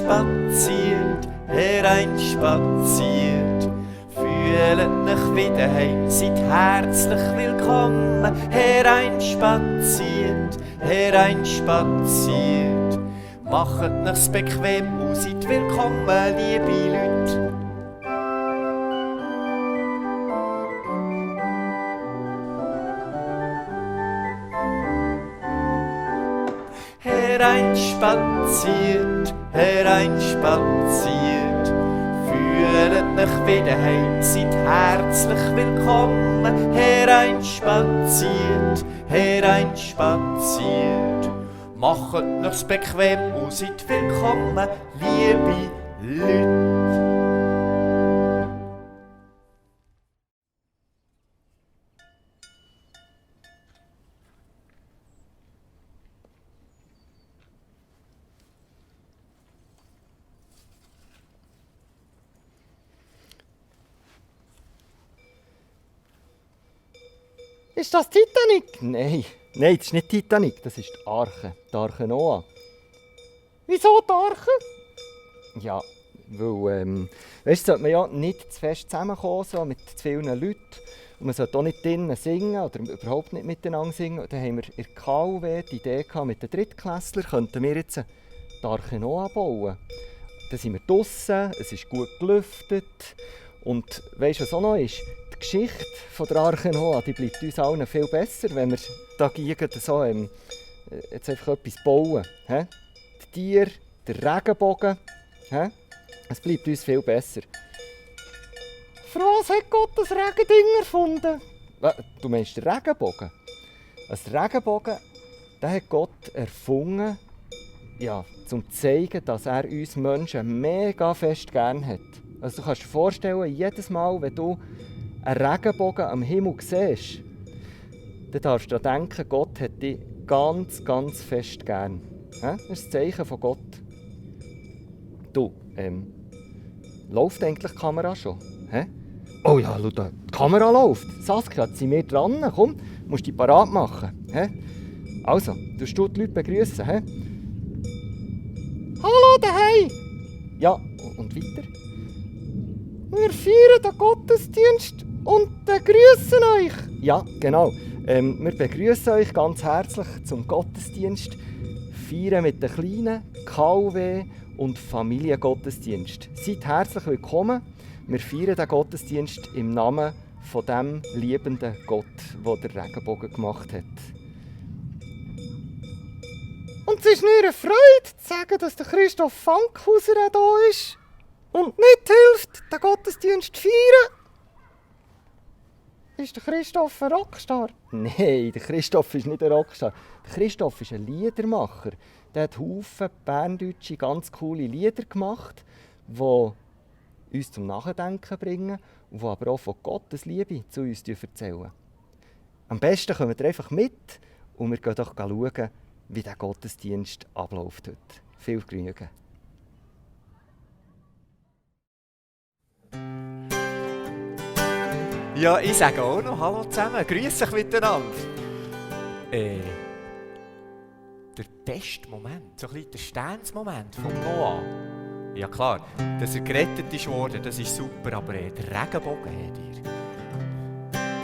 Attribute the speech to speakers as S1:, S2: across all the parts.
S1: hereinspaziert, hereinspaziert. Fühlt euch wieder heim, seid herzlich willkommen. Hereinspaziert, hereinspaziert. Macht euch's bequem und seid willkommen, liebe Leute. Hereinspaziert, hereinspaziert. Fühlt euch wieder heim, seid herzlich willkommen. Hereinspaziert, hereinspaziert. Macht euch's bequem und seid willkommen, liebe Leute.
S2: Ist das Titanic? Nein, das ist nicht Titanic, das ist die Arche Noah. Wieso die Arche? Ja, weil, sollte man ja nicht zu fest zusammenkommen, so mit zu vielen Leuten. Und man sollte auch nicht drinnen singen oder überhaupt nicht miteinander singen. Und dann haben wir in der KUW die Idee gehabt, mit den Drittklässlern könnten wir jetzt die Arche Noah bauen. Dann sind wir draussen, es ist gut gelüftet. Und weisst du, was auch noch ist? Die Geschichte von der Arche Noah, die bleibt uns allen viel besser, wenn wir da so jetzt einfach etwas bauen. He? Die Tiere, der Regenbogen, he? Es bleibt uns viel besser. Für was hat Gott das Regending erfunden? Du meinst den Regenbogen? Ein Regenbogen, den hat Gott erfunden, ja, um zu zeigen, dass er uns Menschen mega fest gern hat. Also du kannst dir vorstellen, jedes Mal, wenn du einen Regenbogen am Himmel siehst, dann darfst du daran denken, Gott hat dich ganz, ganz fest gern. Das ist ein Zeichen von Gott. Du, läuft eigentlich die Kamera schon? He? Oh ja, schau da, die Kamera läuft. Saskia, jetzt sind wir dran. Komm, musst dich parat machen. He? Also, du die Leute begrüßen. He? Hallo daheim! Ja, und weiter? Wir feiern den Gottesdienst und begrüßen euch. Ja, genau. Wir begrüßen euch ganz herzlich zum Gottesdienst. Feiern mit den Kleinen, KUW und Familiengottesdienst. Seid herzlich willkommen. Wir feiern den Gottesdienst im Namen von dem liebenden Gott, der den Regenbogen gemacht hat. Und es ist mir eine Freude zu sagen, dass der Christoph Fankhauser auch da ist und nicht hilft, den Gottesdienst zu feiern. Ist der Christoph ein Rockstar? Nein, der Christoph ist nicht ein Rockstar. Der Christoph ist ein Liedermacher. Der hat Haufen berndeutsche, ganz coole Lieder gemacht, die uns zum Nachdenken bringen und die aber auch von Gottes Liebe zu uns erzählen. Am besten kommen wir einfach mit und wir gehen doch schauen, wie der Gottesdienst abläuft heute. Viel Vergnügen.
S1: Ja, ich sage auch noch Hallo zusammen. Grüß euch miteinander. Der beste Moment, so ein bisschen der Sternsmoment von Noah. Ja klar, dass er gerettet ist worden, das ist super, aber der Regenbogen hat ihr.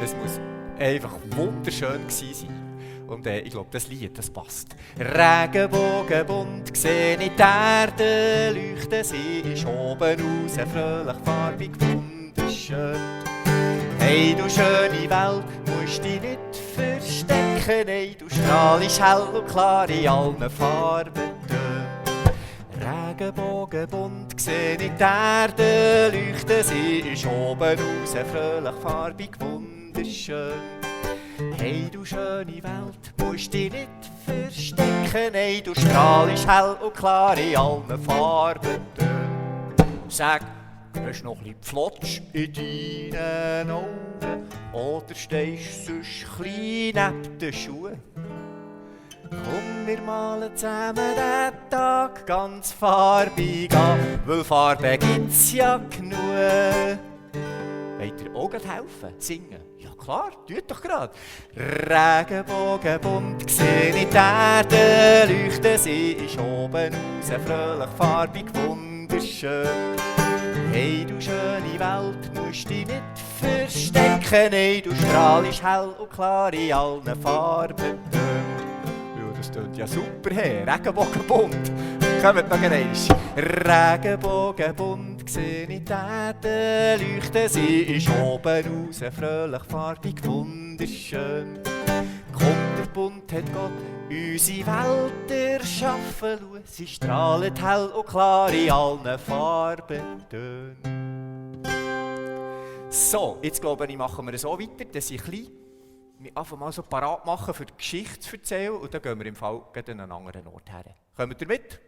S1: Das muss einfach wunderschön gewesen sein. Und ich glaube, das Lied, das passt. Regenbogenbunt, sehe ich die Erde leuchten, sie ist oben raus, fröhlich, farbig, wunderschön. Hey, du schöne Welt, musst dich nicht verstecken, hey, du strahlst hell und klar in allen Farben. Regenbogenbunt, sehe ich die Erde leuchten, sie ist oben raus, fröhlich, farbig, wunderschön. Hey, du schöne Welt, musst dich nicht verstecken, hey, du strahlst hell und klar in allen Farben. Sag, hast du noch ein bisschen Pflotsch in deinen Augen? Oder stehst du sonst klein neben den Schuhen? Komm, wir malen zusammen den Tag ganz farbig an, weil Farbe gibt's ja genug. Wollt ihr auch helfen? Singen? Ja klar, tut doch gerade. Regenbogenbunt, seh ich die Erde leuchten, sie ist oben raus, fröhlich, farbig, wunderschön. Hey, du schöne Welt, musst dich nicht verstecken, hey, du strahlst hell und klar in allen Farben. Ja, das tut ja super, hey, Regenbogenbunt. Kommt noch einmal. Regenbogenbunt, seh ich die Erde leuchten, sie ist oben raus, fröhlich, farbig, wunderschön. Kommt der Bund, hat Gott unsere Welt erschaffen, schau, sie strahlt hell und klar in allen Farben. So, jetzt glaube ich, machen wir so weiter, dass ich einfach mal so parat machen, für die Geschichte zu erzählen, und dann gehen wir im Fall an einen anderen Ort her. Kommt ihr mit?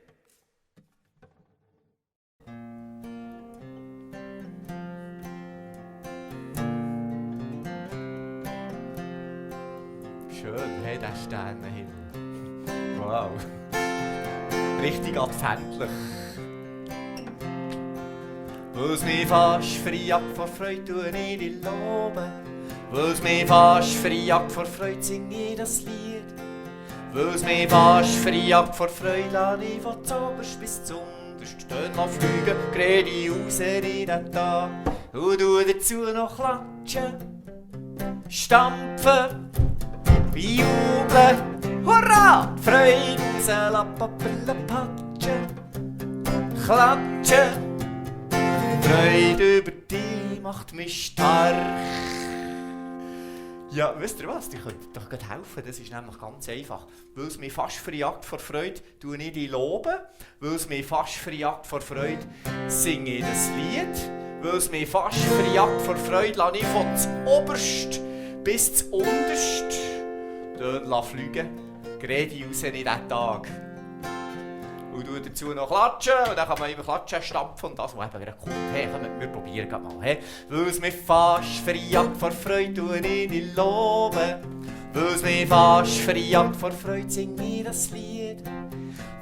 S1: Schön, hey, der Sternenhimmel. Wow. Richtig adventlich. Weil's mich fast verjagt vor Freude, tue ich dich loben. Weil's mich fast verjagt vor Freude, sing ich das Lied. Weil's mich fast verjagt vor Freude, lass ich von zoberst bis zum unterst. Töne fliegen, grade ich raus in den Tag. Und du dazu noch klatschen, stampfen, jubeln, hurra! Freude raus, patschen, klatschen. Freude über dich macht mich stark. Ja, wisst ihr was? Die könnt doch gerade helfen. Das ist nämlich ganz einfach. Weil es mich fast verjagt vor Freude, tue ich dich loben. Weil es mich fast verjagt vor Freude, singe ich das Lied. Weil es mich fast verjagt vor Freude, lasse ich von oberst bis zu unterst dort fliegen. Gerade raus in diesen Tag. Und du dazu noch klatschen, und dann kann man immer klatschen, stampfen und das, was eben gerade kommt. Hey, wir probieren gerade mal. Hey. Weil es mich fast verjagt vor Freude, tue ich dich loben. Weil es mich fast verjagt vor Freude, sing ich das Lied.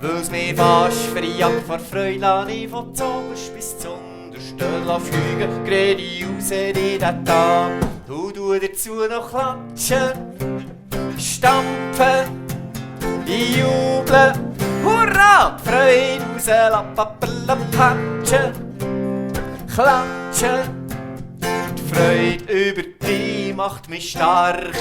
S1: Weil es mich fast verjagt vor Freude, lasse ich von zoberst bis zu unterst fliegen, gerade raus in diesen Tag. Und du dazu noch klatschen, stampfen, jubeln, hurra! Freude raus, patschen, klatschen. Die Freude über dich macht mich stark.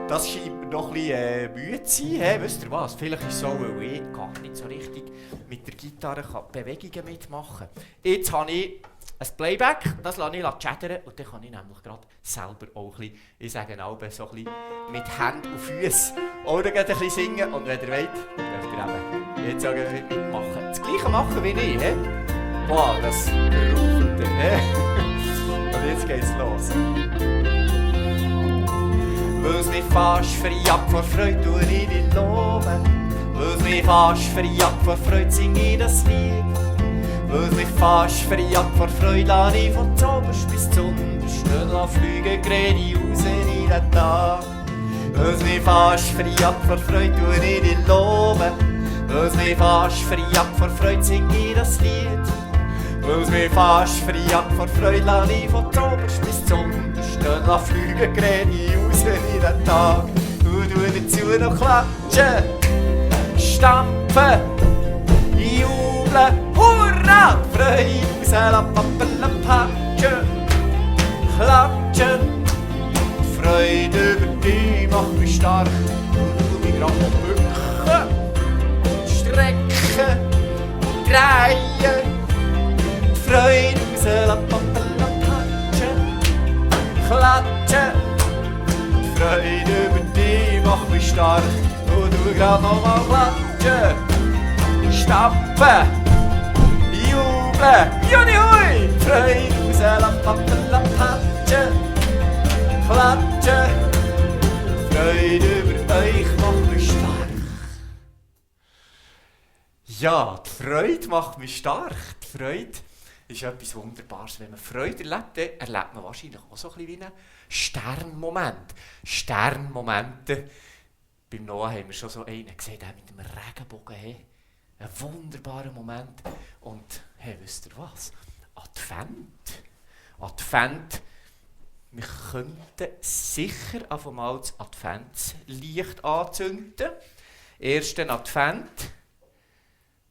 S1: Das scheint mir noch ein bisschen müde zu sein. Hey, wisst ihr was? Vielleicht ist es so, weil ich gar nicht so richtig mit der Gitarre Bewegungen mitmachen kann. Jetzt habe ich ein Playback, das lasse ich chattern, und dann kann ich nämlich gerade selber auch ein bisschen, ich sage auch so ein bisschen mit Händen und Füßen oder ein bisschen singen, und wenn ihr wollt, dürft ihr eben jetzt auch mitmachen. Das Gleiche machen wie ich, he? Wow, das ruft ihr, he? Und jetzt geht's los. Weil's mich fast verjagt vor Freude, tue ich dich loben. Weil's mich fast verjagt vor Freude, sing ich das Lied. Weil's mich fast verjagt vor Freude, lasse ich von zoberst bis zu unterst fliegen, gerade raus in den Tag. Weil's mich fast verjagt vor Freude, tue ich dich loben. Weil's mich fast verjagt vor Freude, sing ich das Lied. Weil's mich fast verjagt vor Freude, lasse ich von zoberst bis zu unterst fliegen, gerade raus in den Tag. Und du dazu noch klatschen, stampfen, jubeln, hurra! Freude raus, patschen, klatschen. Die Freude über dich macht mich stark. Und du mich grad noch bücken, strecken, drehen. Die Freude raus, patschen, klatschen. Die Freude über dich macht mich stark. Und du grad noch mal klatschen, stampfen, jubeln, juni hui! Freude raus, patschen, klatschen. Freude über euch macht mich stark. Ja, die Freude macht mich stark. Die Freude ist etwas Wunderbares. Wenn man Freude erlebt, dann erlebt man wahrscheinlich auch so ein bisschen wie einen Sternmoment. Sternmomente. Beim Noah haben wir schon so einen gesehen, der mit dem Regenbogen. Hey. Ein wunderbarer Moment. Und hey, wisst ihr was? Advent. Advent. wir könnten sicher auf einmal das Adventslicht anzünden. Ersten Advent.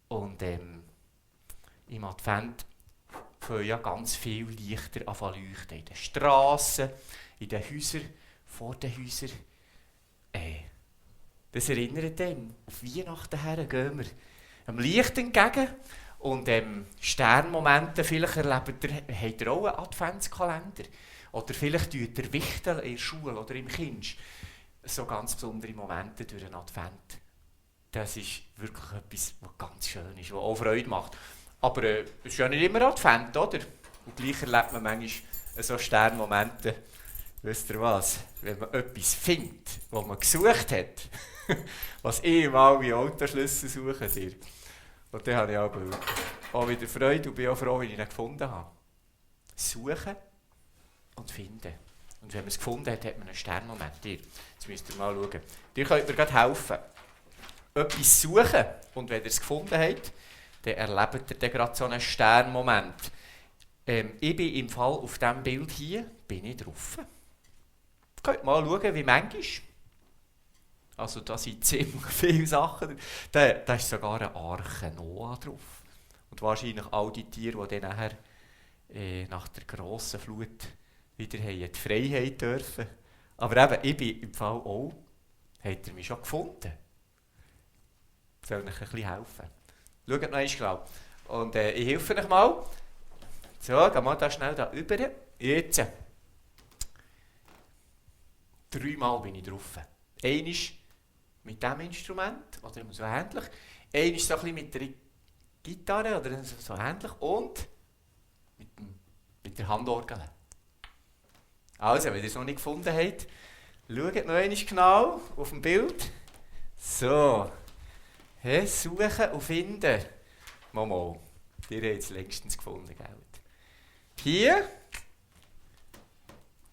S1: Und im Advent fangen ja ganz viele Lichter an leuchten. In den Strassen, in den Häusern, vor den Häusern. Das erinnert einen, auf Weihnachten her gehen wir dem Licht entgegen. Und Sternmomente, vielleicht habt ihr auch einen Adventskalender. Oder vielleicht tut ihr Wichteln in der Schule oder im Kinsch. So ganz besondere Momente durch den Advent. Das ist wirklich etwas, was ganz schön ist, was auch Freude macht. Aber es ist ja nicht immer Advent, oder? Und gleich erlebt man manchmal so Sternmomente. Wisst ihr was? Wenn man etwas findet, was man gesucht hat, was mal wie Autoschlüssel suchen dir. Und dann habe ich auch wieder Freude und bin auch froh, wenn ich ihn gefunden habe. Suchen und finden. Und wenn man es gefunden hat, hat man einen Sternmoment. Jetzt müsst ihr mal schauen. Ihr könnt mir gerade helfen. Etwas suchen und wenn ihr es gefunden habt, dann erlebt ihr dann gerade so einen Sternmoment. Ich bin im Fall auf diesem Bild hier bin ich drauf. Ihr könnt mal schauen, wie manchmal. Also da sind ziemlich viele Sachen. Da ist sogar eine Arche Noah drauf. Und wahrscheinlich all die Tiere, die dann nachher nach der grossen Flut wieder die Freiheit dürfen. Aber eben, ich bin im Fall auch. Habt ihr mich schon gefunden? Soll ich euch ein bisschen helfen? Schaut noch einmal genau. Und ich helfe euch mal. So, gehen wir da schnell da rüber. Jetzt. 3-mal bin ich drauf. Einmal mit diesem Instrument, oder so ähnlich. Einmal so ein bisschen mit der Gitarre, oder so ähnlich. Und mit der Handorgel. Also, wenn ihr es noch nicht gefunden habt, schaut noch einmal genau auf dem Bild. So. Hey, suchen und finden. Mal. Ihr habt es längstens gefunden, gell? Hier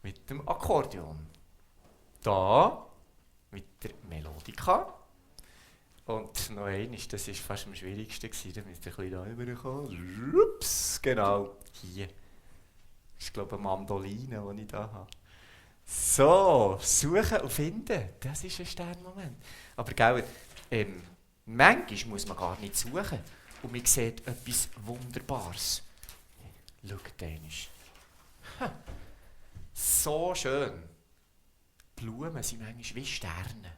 S1: mit dem Akkordeon. Da mit der Melodika. Und noch eines, das war fast am schwierigsten. Da müsst ihr ein bisschen da rüberkommen. Ups, genau. Hier. Das ist, glaube ich, eine Mandoline, die ich da habe. So, suchen und finden. Das ist ein Sternmoment. Aber gell, manchmal muss man gar nicht suchen und man sieht etwas Wunderbares. Schaut einmal. So schön. Blumen sind manchmal wie Sterne.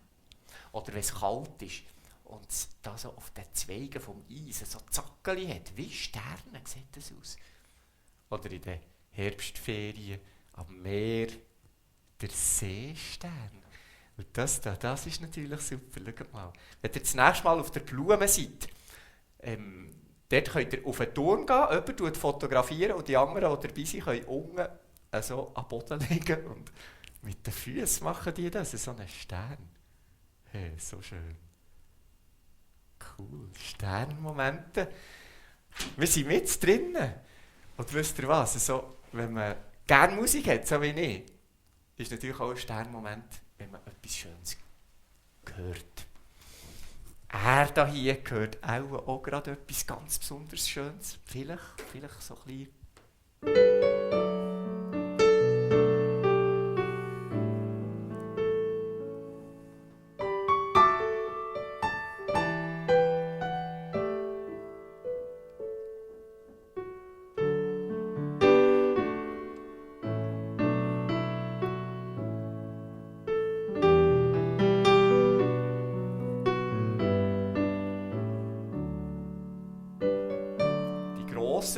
S1: Oder wenn es kalt ist und es da so auf den Zweigen vom Eis so Zackeli hat, wie Sterne sieht das aus. Oder in den Herbstferien am Meer der Seestern. Und das ist natürlich super. Schaut mal. Wenn ihr das nächste Mal auf der Blume seid, dort könnt ihr auf den Turm gehen, jemand fotografieren und die anderen, die dabei sind, können unten so am Boden liegen und mit den Füßen machen die das, so einen Stern. Hey, so schön. Cool, Sternmomente. Wir sind mit drinnen. Und wisst ihr was, also, wenn man gerne Musik hat, so wie ich, ist natürlich auch ein Sternmoment, wenn man etwas Schönes hört. Da hier gehört auch gerade etwas ganz besonders Schönes. Vielleicht so ein bisschen.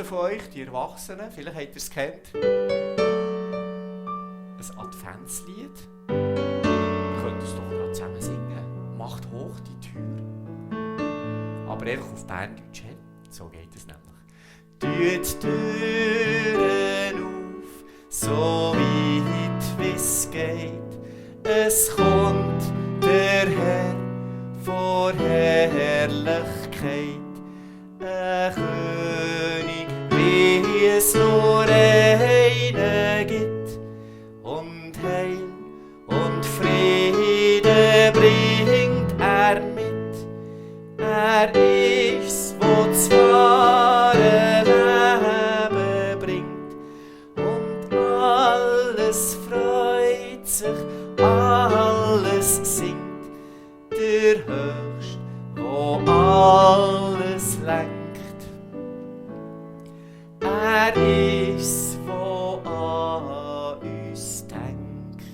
S1: Von euch, die Erwachsenen, vielleicht habt ihr es kennt, ein Adventslied. Ihr könnt es doch gerade zusammen singen. Macht hoch die Tür. Aber einfach auf Berndeutsch, so geht es nämlich. Tut die Türen auf, so weit wie es geht. Es kommt der Herr vor Herrlichkeit. Ein König, wie es nur einen gibt, und Heil und Friede bringt er mit. Er ist's, wo das wahre Leben bringt und alles alles singt, der Höchste, wo alles lenkt. Er ist, wo an uns denkt.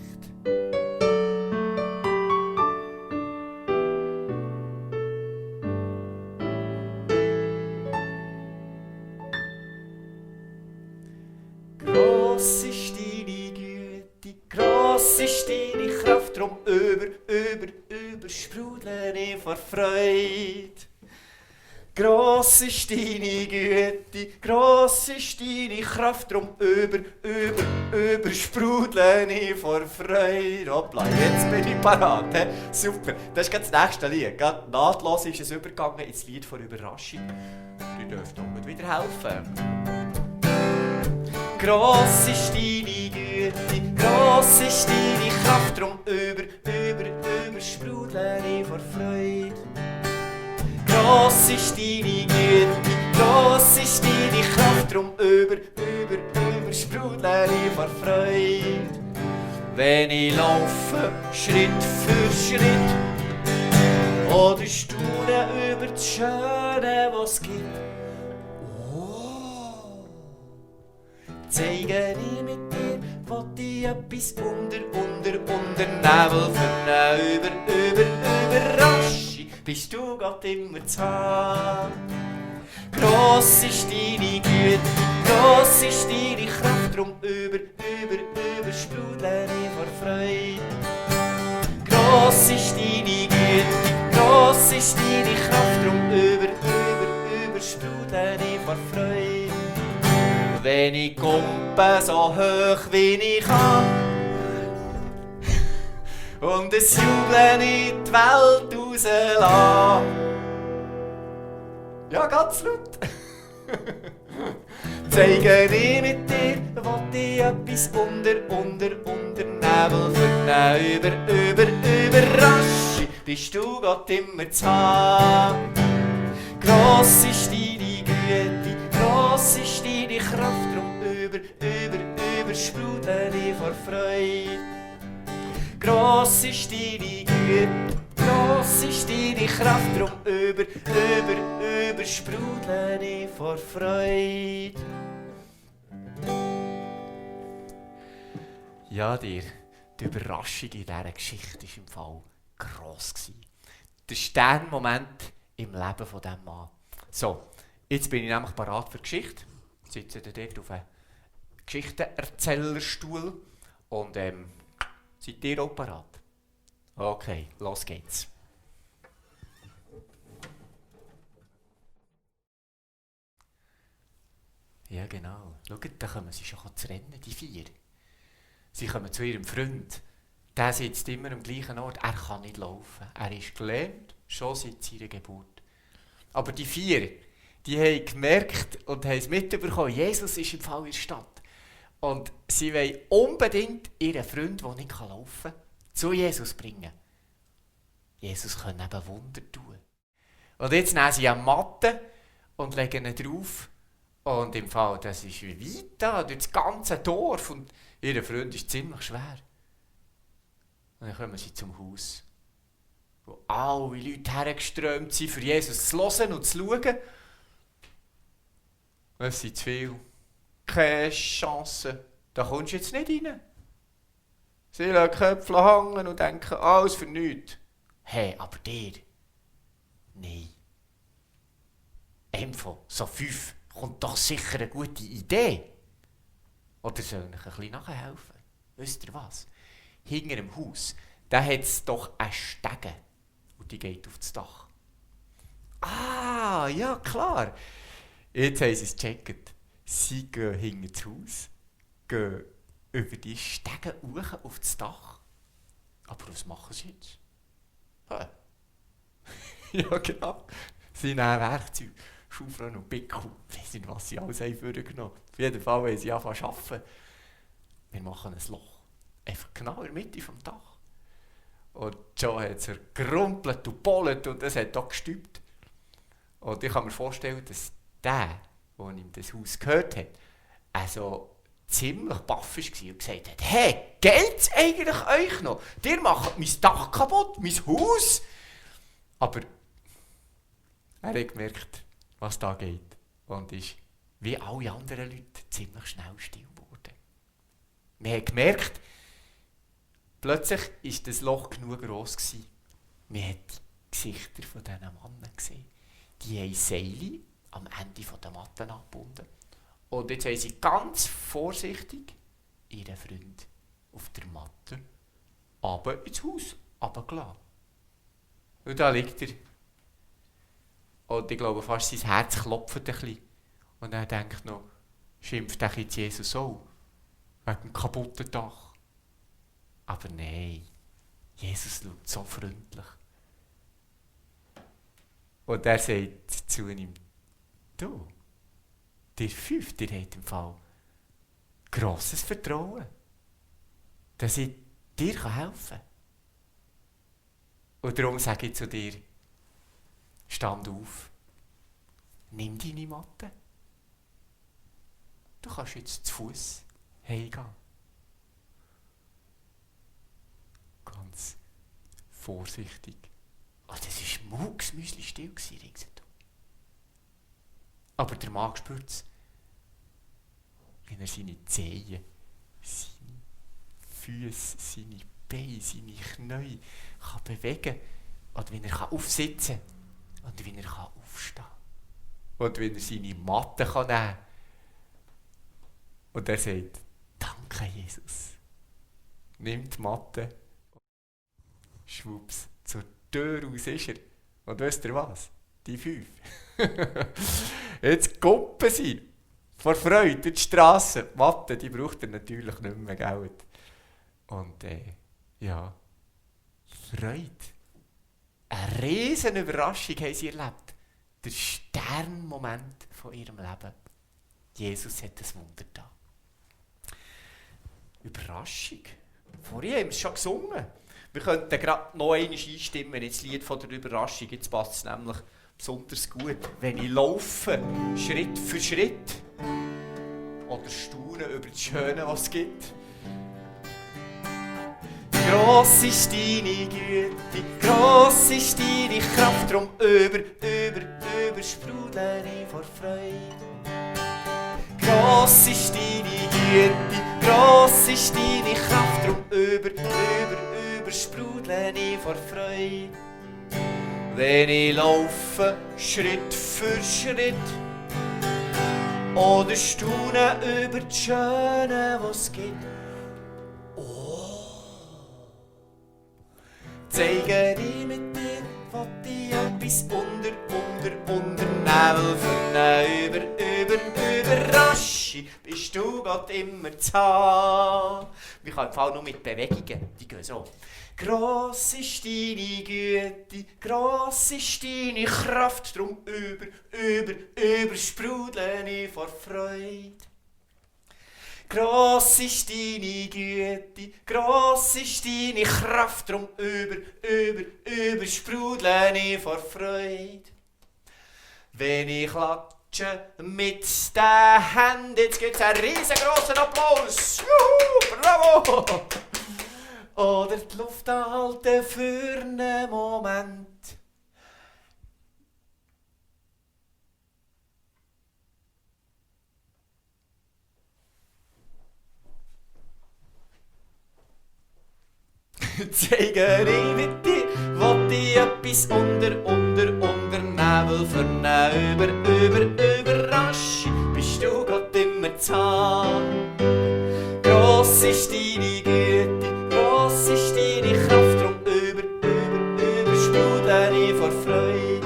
S1: Gross ist deine Güte, gross ist deine Kraft, drum übersprudeln ich vor Freude. Gross ist deine Güte, gross ist deine Kraft, drum übersprudeln ich vor Freude. Hoppla, jetzt bin ich parat. He? Super, das ist das nächste Lied. Gerade nahtlos ist es übergegangen ins Lied von Überraschung. Ihr dürft auch gut wieder helfen. Gross ist deine Güte, gross ist deine Kraft, drum übersprudeln ich vor Freude. Gross ist deine Güte, gross ist deine Kraft, drum übersprudeln ich vor Freude. Wenn ich laufe, Schritt für Schritt, oder staune über das Schöne, was es gibt. Zeige ich mit dir, wollt ich etwas unter Nebel für eine Überraschung, bist du Gott immer zu haben. Gross ist deine Güte, gross ist deine Kraft, drum übersprudeln ich vor Freude. Gross ist deine Güte, gross ist deine Kraft, drum übersprudeln ich vor Freude. Wenn ich kumpe so hoch wie ich kann und es Jubeln in die Welt rauslasse. Ja, ganz laut. Zeige ich mit dir, wollt ich etwas unter Nebel für eine Überraschung, bist du Gott immer zu haben. Gross ist deine Güte, gross ist deine Kraft, drum übersprudeln ich vor Freude. Gross ist deine Güte, gross ist deine Kraft, drum übersprudeln ich vor Freude. Ja, die Überraschung in dieser Geschichte war im Fall gross. Der Sternmoment im Leben von diesem Mann. So, jetzt bin ich nämlich parat für die Geschichte. Ich sitze dort auf einem Geschichtenerzählerstuhl und seid ihr auch parat? Okay, los geht's. Ja genau, schaut, da kommen sie schon zu rennen, die 4. Sie kommen zu ihrem Freund. Der sitzt immer am gleichen Ort, er kann nicht laufen. Er ist gelähmt, schon seit seiner Geburt. Aber die 4, die haben gemerkt und haben es mitbekommen, Jesus ist im Fall in der Stadt. Und sie wollen unbedingt ihren Freund, der nicht laufen kann, zu Jesus bringen. Jesus kann eben Wunder tun. Und jetzt nehmen sie eine Matte und legen ihn drauf. Und im Fall, das ist wie weit da, durch das ganze Dorf. Und ihr Freund ist ziemlich schwer. Und dann kommen sie zum Haus, wo alle Leute hergeströmt sind, für Jesus zu hören und zu schauen. Es sind zu viel. Keine Chance. Da kommst du jetzt nicht rein. Sie lassen die Köpfe hängen und denken, alles für nichts. Hey, aber dir? Nein. Info, so 5, kommt doch sicher eine gute Idee. Oder soll ich ein bisschen nachhelfen? Wisst ihr was? Hinter dem Haus, da hat es doch eine Stege. Und die geht auf das Dach. Ah, ja klar. Jetzt haben sie es gecheckt. Sie gehen hinter das Haus, gehen über die Stege hoch auf das Dach. Aber was machen sie jetzt? Ja genau. Sie nehmen Werkzeuge, Schaufel und Pickel. Ich weiss nicht, was sie alles haben vorgenommen. Auf jeden Fall wollen sie anfangen zu arbeiten. Wir machen ein Loch. Einfach genau in der Mitte vom Dach. Und Joe hat zerkrumpelt und bollet und es hat auch gestübt. Und ich kann mir vorstellen, dass der ihm das Haus gehört hat, also ziemlich baff war und gesagt hat, hey, geht's eigentlich euch noch? Ihr macht mein Dach kaputt, mein Haus. Aber er hat gemerkt, was da geht. Und ist, wie alle anderen Leute, ziemlich schnell still geworden. Wir haben gemerkt, plötzlich war das Loch genug gross gewesen. Wir haben die Gesichter von diesen Männern gesehen. Die haben Seile am Ende der Matte angebunden. Und jetzt haben sie ganz vorsichtig ihren Freund auf der Matte runter ins Haus runtergelassen. Und da liegt er. Und ich glaube fast, sein Herz klopft ein bisschen. Und er denkt noch, schimpft er jetzt Jesus auch? Wegen dem kaputten Dach. Aber nein, Jesus schaut so freundlich. Und er sagt zu ihm, du, ihr 5, ihr habt im Fall grosses Vertrauen, dass ich dir helfen kann. Und darum sage ich zu dir, stand auf, nimm deine Matte. Du kannst jetzt zu Fuß heimgehen. Ganz vorsichtig. Oh, das war mucksmüsli-still ringsherum. Aber der Mann spürt es, wenn er seine Zehen, seine Füße, seine Beine, seine Knie kann bewegen kann. Und wenn er aufsitzen kann. Und wenn er aufstehen kann. Und wenn er seine Matte nehmen kann. Und er sagt, danke Jesus. Nimmt die Matte. Schwupps, zur Tür raus ist er. Und wisst ihr was? Die 5. Jetzt kuppen sie vor Freude durch die Strasse. Die Matte, die braucht er natürlich nicht mehr Geld. Und ja, Freude. Eine riesen Überraschung haben sie erlebt. Der Sternmoment von ihrem Leben. Jesus hat das Wunder getan. Überraschung. Vorhin haben wir es schon gesungen. Wir könnten gerade noch einmal einstimmen ins Lied von der Überraschung. Jetzt passt es nämlich besonders gut. Wenn ich laufe, Schritt für Schritt, oder staune über das Schöne, was es gibt. Gross ist deine Güte, gross ist deine Kraft, drum übersprudle ich vor Freude. Gross ist deine Güte, gross ist deine Kraft, drum übersprudle ich vor Freude. Wenn ich laufe, Schritt für Schritt, oder staune über das Schöne, was es gibt. Zeige ich mit dir, was ich etwas unter Nebel für eine Überraschung. Bist du Gott immer zu haben? Wir können im Fall nur mit Bewegungen, die gehen so. Gross ist deine Güte, gross ist deine Kraft, drum übersprudle ich vor Freude. Gross ist deine Güte, gross ist deine Kraft, drum übersprudle ich vor Freude. Wenn ich klatsche mit den Händen, jetzt gibt's einen riesengroßen Applaus. Juhu, bravo! Oder die Luft anhalten für einen Moment. Zeige ich mit dir, will ich etwas unter Nebel für eine Überraschung. Bist du Gott immer zu haben? Gross ist deine Güte, gross ist deine Kraft, drum übersprudle ich vor Freude.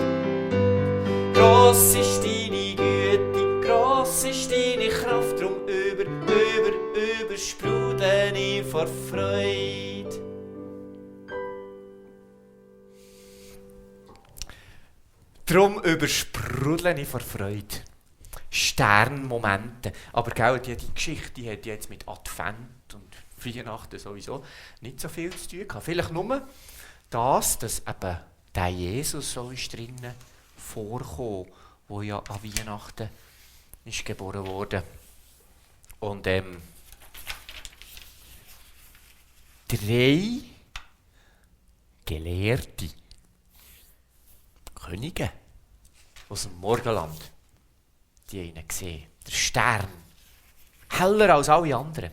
S1: Gross ist deine Güte, gross ist deine Kraft, drum übersprudle ich vor Freude. Darum übersprudle ich vor Freude. Sternmomente. Aber gell, die Geschichte die hat jetzt mit Advent und Weihnachten sowieso nicht so viel zu tun gehabt. Vielleicht nur das, dass eben der Jesus so ist drinnen vorkommt, der ja an Weihnachten ist geboren wurde. Und 3 Gelehrte Könige aus dem Morgenland, die haben ihn gesehen. Der Stern, heller als alle anderen.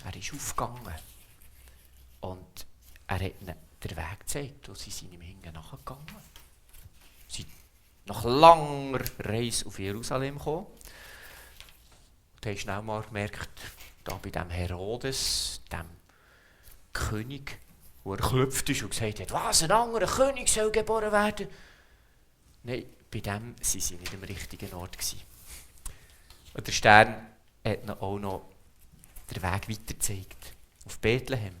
S1: Er ist aufgegangen und er hat ihnen den Weg gezeigt und sie sind ihm hinten nachgegangen. Sie sind nach langer Reise auf Jerusalem gekommen und haben schnell mal gemerkt, da bei dem Herodes, dem König, wo er geklopft ist und gesagt hat, was, ein anderer König soll geboren werden? Nein, bei dem waren sie nicht am richtigen Ort gewesen. Und der Stern hat ihnen auch noch den Weg weitergezeigt, auf Bethlehem.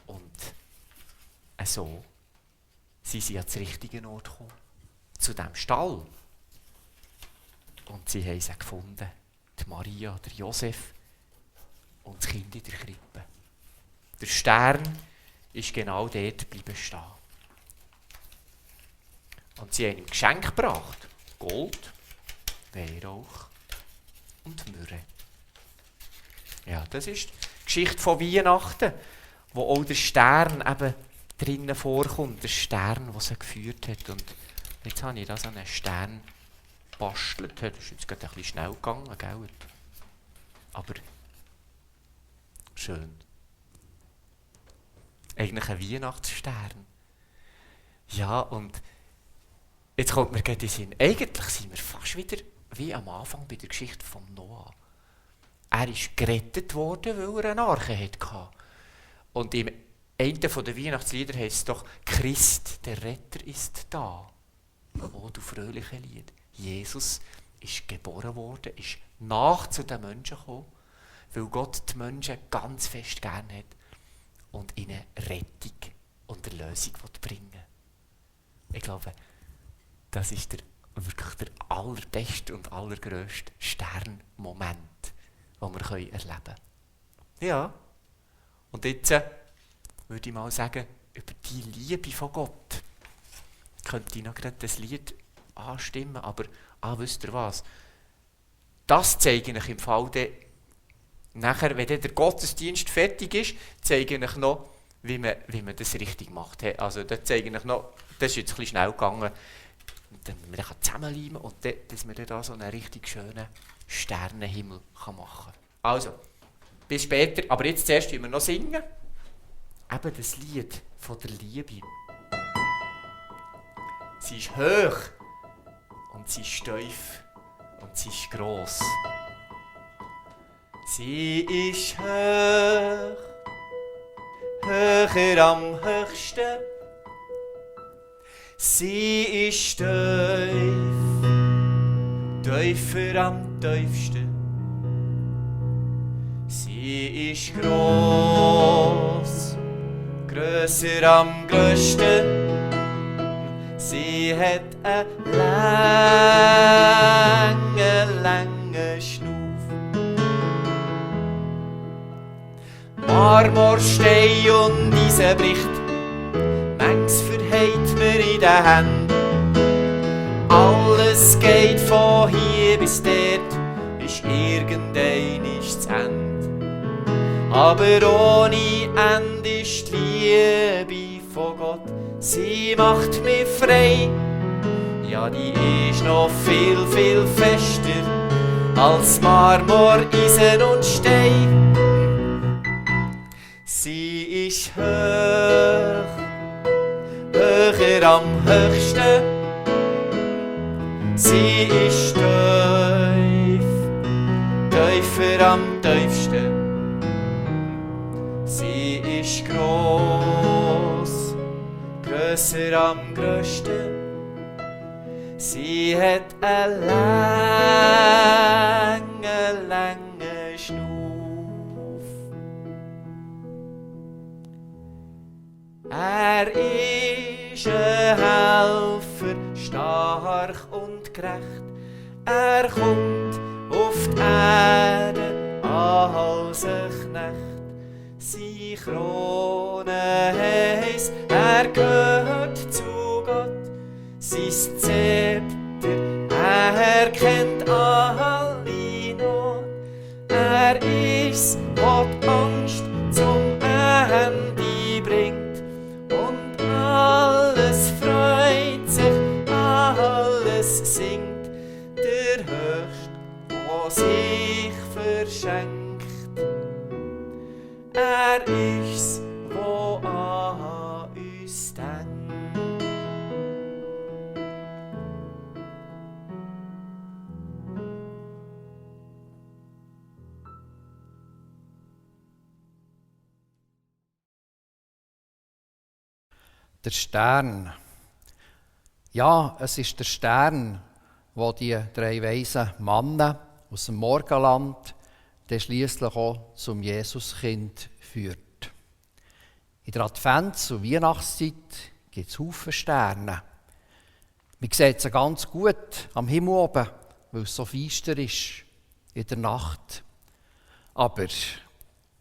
S1: Und so sind sie an den richtigen Ort gekommen, zu diesem Stall. Und sie haben sie gefunden, die Maria, der Josef und das Kind in der Krippe. Der Stern ist genau dort geblieben stehen. Und sie haben ihm Geschenk gebracht. Gold, Weihrauch und Myrrhe. Ja, das ist die Geschichte von Weihnachten, wo auch der Stern eben drinnen vorkommt. Der Stern, der sie geführt hat. Und jetzt habe ich da so einen Stern gebastelt. Das ist jetzt gerade ein bisschen schnell gegangen, gell? Aber schön. Eigentlich ein Weihnachtsstern. Ja, und jetzt kommt mir gerade in den Sinn, eigentlich sind wir fast wieder wie am Anfang bei der Geschichte von Noah. Er ist gerettet worden, weil er eine Arche hatte. Und im einen der Weihnachtslieder heisst es doch, Christ, der Retter, ist da. Oh, du fröhliche Lied. Jesus ist geboren worden, ist nach zu den Menschen gekommen, weil Gott die Menschen ganz fest gern hat und ihnen Rettung und Erlösung bringen will. Ich glaube, das ist wirklich der allerbeste und allergrösste Sternmoment, den wir erleben können. Ja, und jetzt würde ich mal sagen, über die Liebe von Gott könnte ich noch gerade das Lied anstimmen, aber wisst ihr was? Das zeige ich im Fall nachher, wenn der Gottesdienst fertig ist, zeige ich noch, wie man das richtig macht. Also da zeige ich noch, das ist jetzt ein bisschen schnell gegangen, dann wir zusammenleimen und dass wir da so einen richtig schönen Sternenhimmel machen kann. Also, bis später, aber jetzt zuerst wir noch singen. Eben das Lied von der Liebe. Sie ist hoch und sie ist tief und sie ist gross. Sie ist hoch, höher am höchsten. Sie ist tief, tiefer am tiefsten. Sie ist gross, grösser am grössten. Sie hat einen langen Schnuff. Marmorstein und Eisen bricht, manches verhält mir in den Händen. Alles geht von hier bis dort, ist irgendein zu Ende. Aber ohne Ende ist die Liebe von Gott, sie macht mich frei. Ja, die ist noch viel, viel fester als Marmor, Eisen und Stein. Sie ist hoch, höher am höchsten. Sie ist tief, tiefer am tiefsten. Sie ist gross, grösser am grössten. Sie hat einen langen Schnuff. Er ist ein Helfer, stark und gerecht. Er kommt auf die Erde als ein Knecht. Sie Krone heisst, er gehört zu Gott. Sein Zepter, er kennt alle Not. Er ist, was Angst zum Ende
S3: Der Stern. Ja, es ist der Stern, wo die 3 weisen Männer aus dem Morgenland dann schliesslich auch zum Jesuskind führt. In der Advents- und Weihnachtszeit gibt es Haufen Sterne. Man sieht sie ganz gut am Himmel oben, weil es so finster ist in der Nacht. Aber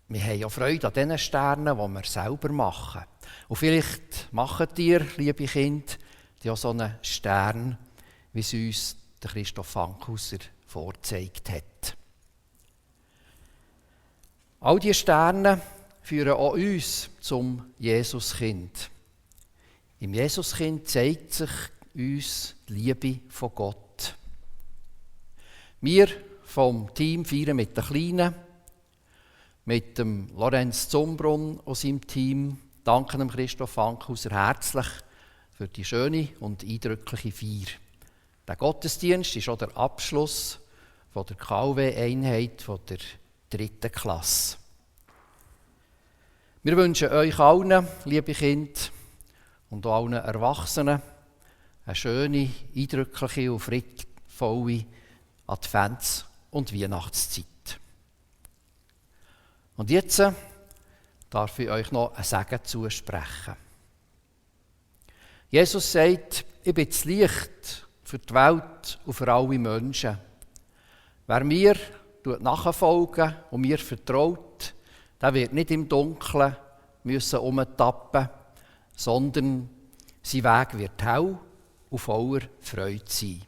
S3: wir haben ja Freude an diesen Sternen, die wir selber machen. Und vielleicht macht ihr, liebe Kinder, ja so einen Stern, wie es uns der Christoph Fankhauser vorgezeigt hat. All diese Sterne führen auch uns zum Jesuskind. Im Jesuskind zeigt sich uns die Liebe von Gott. Wir vom Team feiern mit den Kleinen, mit dem Lorenz Zumbrunn aus seinem Team, danken dem Christoph Fankhauser herzlich für die schöne und eindrückliche Feier. Der Gottesdienst ist auch der Abschluss von der KW-Einheit der 3. Klasse. Wir wünschen euch allen, liebe Kinder, und auch allen Erwachsenen, eine schöne, eindrückliche und friedvolle Advents- und Weihnachtszeit. Und jetzt darf ich euch noch ein Segen zusprechen. Jesus sagt, ich bin das Licht für die Welt und für alle Menschen. Wer mir nachfolgen und mir vertraut, der wird nicht im Dunkeln umtappen, sondern sein Weg wird hell und voller Freude sein.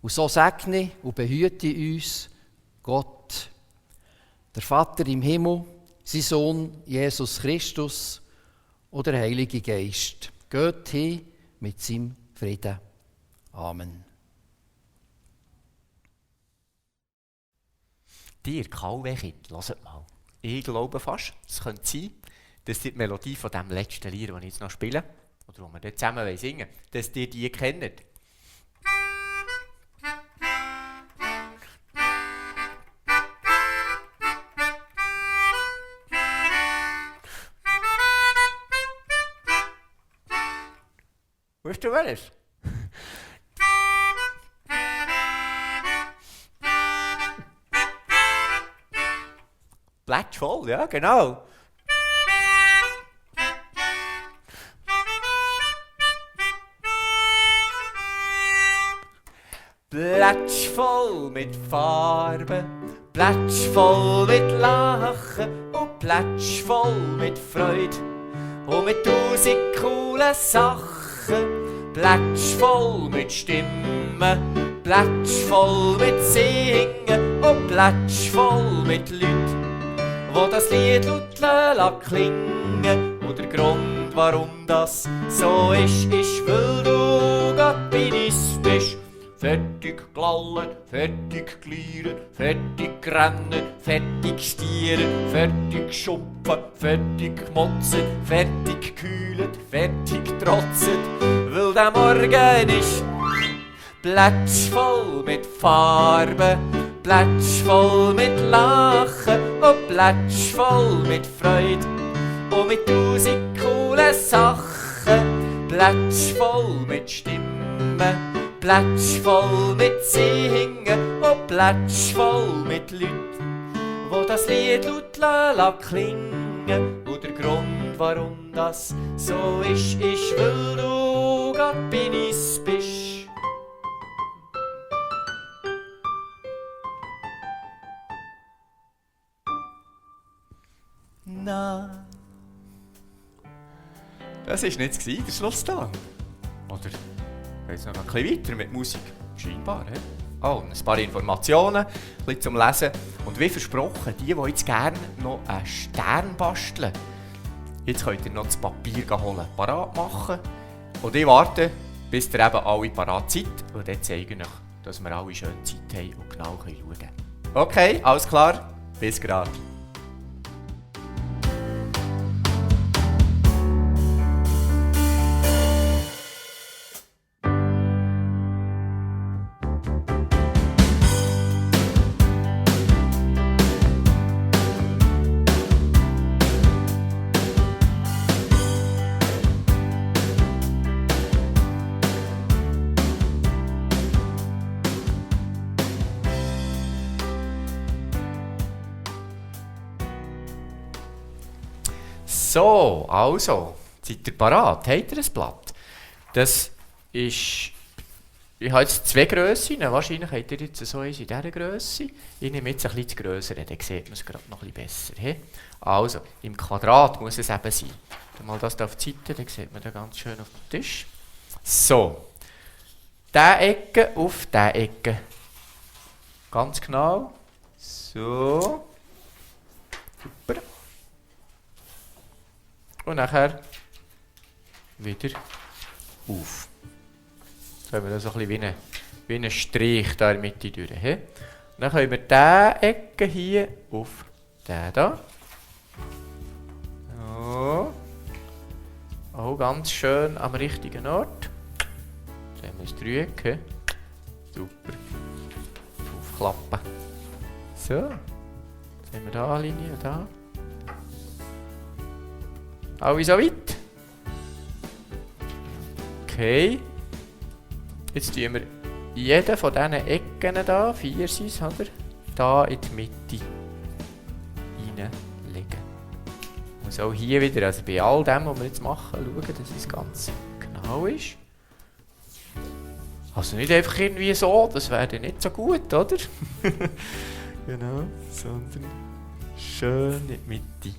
S3: Und so segne und behüte uns Gott, der Vater im Himmel, sein Sohn Jesus Christus und der Heilige Geist. Geht hin mit seinem Frieden. Amen.
S1: Dir, KW-Kind, hört mal. Ich glaube fast, es könnte sein, dass die Melodie von dem letzten Lied, das ich jetzt noch spiele, oder wo wir dort zusammen singen wollen, dass ihr die kennt. Weißt du was? Blätschvoll, ja, genau. Blätschvoll mit Farben, blätschvoll mit Lachen und blätschvoll mit Freude und mit 1000 coolen Sachen. Blätschvoll mit Stimmen, blätschvoll mit Singen und blätschvoll mit Leuten, wo das Lied laut klingen. Und der Grund, warum das so ist, weil du Gott bei uns bist. Fertig glallen, fertig glieren, fertig rennen, fertig stieren, fertig schupfen, fertig motzen, fertig kühlen, fertig trotzen, weil der Morgen ist blätschvoll mit Farben, blätschvoll mit Lachen und blätschvoll mit Freude und mit 1000 coolen Sachen, blätschvoll mit Stimmen, blätschvoll mit Singen und blätschvoll mit Leuten, wo das Lied laut klingen. Und der Grund, warum das so ist, weil du Gott bei uns bist. Na, das war nicht der Schlusssong. Oder? Jetzt noch ein bisschen weiter mit Musik. Scheinbar, he? Oh, und ein paar Informationen, ein bisschen zum Lesen. Und wie versprochen, die jetzt gerne noch einen Stern basteln, jetzt könnt ihr noch das Papier holen, parat machen. Und ich warte, bis ihr eben alle parat seid. Und dann zeige ich euch, dass wir alle schön Zeit haben und genau schauen können. Okay, alles klar. Bis gleich. So, also, seid ihr parat? Habt ihr ein Blatt? Das ist... Ich habe jetzt 2 Grössen, wahrscheinlich habt ihr jetzt so eins in dieser Grösse. Ich nehme jetzt ein bisschen grössere, dann sieht man es gerade noch ein bisschen besser. He? Also, im Quadrat muss es eben sein. Dann mal das da auf die Seite, dann sieht man das ganz schön auf dem Tisch. So, diese Ecke auf diese Ecke. Ganz genau. So. Super. Und nachher wieder auf. Jetzt haben wir das so ein bisschen wie einen Strich da in der Mitte durch. He? Dann können wir diese Ecke hier auf diese da. So. Auch ganz schön am richtigen Ort. Jetzt haben wir das Dreieck. He? Super. Aufklappen. So. Jetzt haben wir da eine Linie, da. Alle so weit? Okay. Jetzt tun wir jeden von diesen Ecken hier, 4 sind es, oder? Da in die Mitte reinlegen. Muss auch hier wieder, also bei all dem, was wir jetzt machen, schauen, dass es ganz genau ist. Also nicht einfach irgendwie so, das wäre dann nicht so gut, oder? Genau, sondern schön in die Mitte.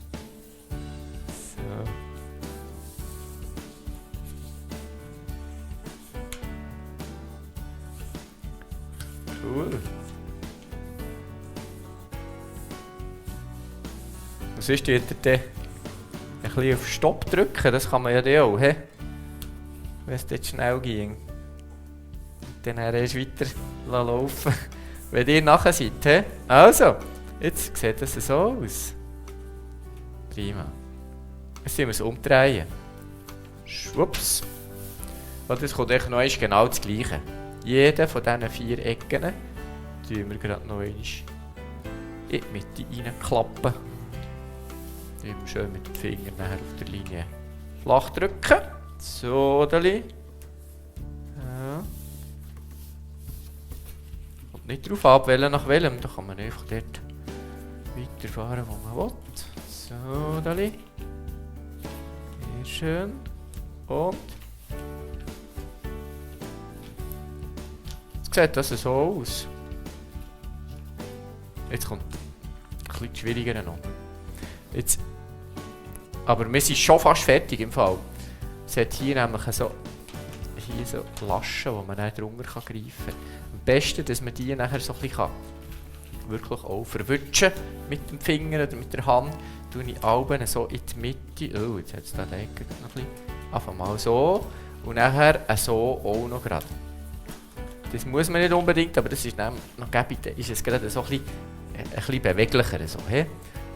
S1: So. Cool. Und sonst tut ihr ein bisschen auf Stopp drücken, das kann man ja dann auch, he? Wenn es dort schnell ging. Und dann erst weiter laufen, wenn ihr nachher seid. He? Also, jetzt sieht das so aus. Prima. Jetzt müssen wir es umdrehen. Schwupps. Und das kommt echt noch genau das Gleiche. Jede von diesen 4 Ecken tun wir gerade noch einmal in die Mitte reinklappen. Immer schön mit dem Finger nachher auf der Linie flach drücken. So, Dali. Ja. Und nicht drauf abwählen nach welchem, da kann man einfach dort weiterfahren, wo man will. So, Dali. Sehr schön. Und jetzt sieht das so aus. Jetzt kommt ein bisschen schwieriger noch. Jetzt, aber wir sind schon fast fertig im Fall. Es hat hier nämlich so Laschen, die man dann drunter greifen kann. Am besten, dass man die nachher so ein bisschen wirklich auch verwutschen mit dem Finger oder mit der Hand. Tue ich Alben so in die Mitte. Oh, jetzt hat es da die Ecke noch ein bisschen. Einfach mal so. Und nachher so auch noch gerade. Das muss man nicht unbedingt, aber das ist nämlich noch gäbig, ist es gerade so ein bisschen beweglicher. So, he?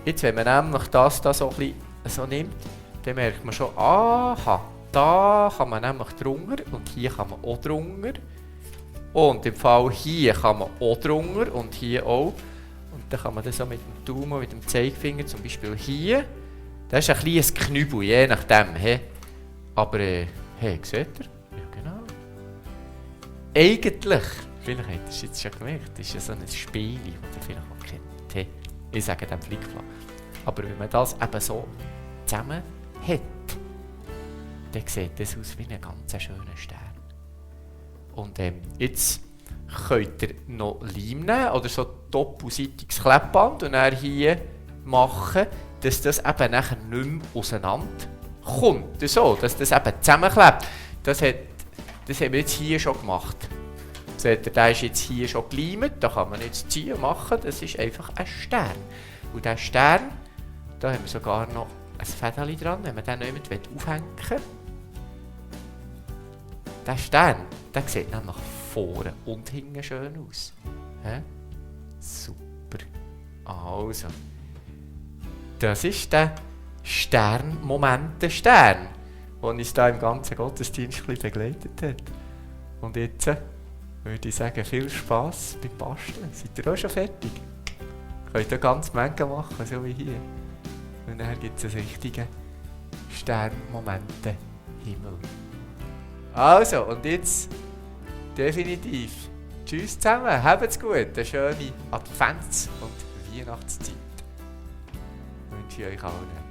S1: Jetzt, wenn man nämlich das da so ein bisschen so nimmt, dann merkt man schon, aha, da kann man nämlich drunter und hier kann man auch drunter. Und im Fall hier kann man auch drunter und hier auch. Und dann kann man das so mit dem Daumen, mit dem Zeigefinger, zum Beispiel hier. Das ist ein kleines Knüppel, je nachdem. He? Aber, hey, seht ihr? Ja, genau. Eigentlich, vielleicht habt ihr es jetzt schon gemerkt, das ist ja so ein Spiel, das ihr vielleicht auch kennt. He? Ich sage dem Flickflack. Aber wenn man das eben so zusammen hat, dann sieht das aus wie ein ganz schöner Stern. Und jetzt könnt ihr noch Leim nehmen oder so doppelseitiges Klebband und dann hier machen, dass das eben nachher nicht mehr auseinander kommt. So, dass das eben zusammenklebt. Das haben wir jetzt hier schon gemacht. Seht ihr, der ist jetzt hier schon geleimt, da kann man jetzt ziehen und machen, das ist einfach ein Stern. Und dieser Stern, da haben wir sogar noch ein Fädeli dran, wenn man den nicht mehr aufhängen will. Der Stern, der sieht nämlich vorne und hinten schön aus. He? Super. Also, das ist der Sternmoment, der Stern, der uns da im ganzen Gottesdienst begleitet hat. Und jetzt würde ich sagen, viel Spass beim Basteln. Seid ihr auch schon fertig? Könnt ihr ganz Menge machen, so wie hier. Und dann gibt es einen richtigen Sternmomente-Himmel. Also, und jetzt definitiv tschüss zusammen, habt's gut, eine schöne Advents- und Weihnachtszeit wünsche ich euch allen.